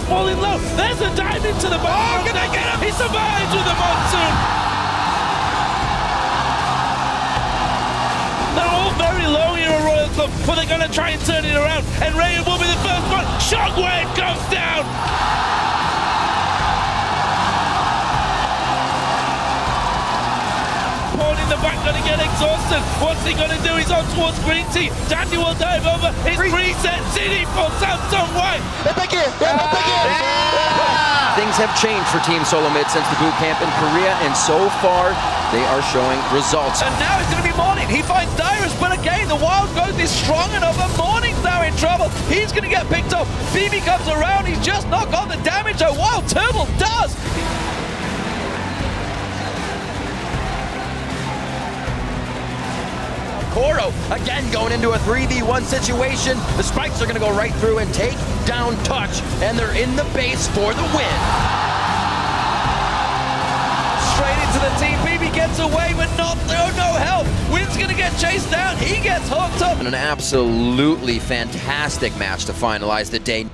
falling low. There's a dive into the back. Oh, can they get him? He survives with the monsoon. They're all very low here at Royal Club, but they're going to try and turn it around. And Rayan will be the first one. Shockwave goes down. In the back, going to get exhausted. What's he going to do? He's on towards Green Tea. Dandy will dive over. His reset city for Samsung White. Things have changed for Team Solo Mid since the boot camp in Korea, and so far they are showing results. And now it's going to be Morning. He finds Dyrus, but again, the Wild Growth is strong enough, and Morning's now in trouble. He's going to get picked up. BB comes around. He's just not got the damage that Wild Turtle does. Koro again going into a 3v1 situation. The spikes are going to go right through and take down Touch, and they're in the base for the win. Straight into the team. BB gets away, but no help. Win's going to get chased down. He gets hooked up. And an absolutely fantastic match to finalize the day.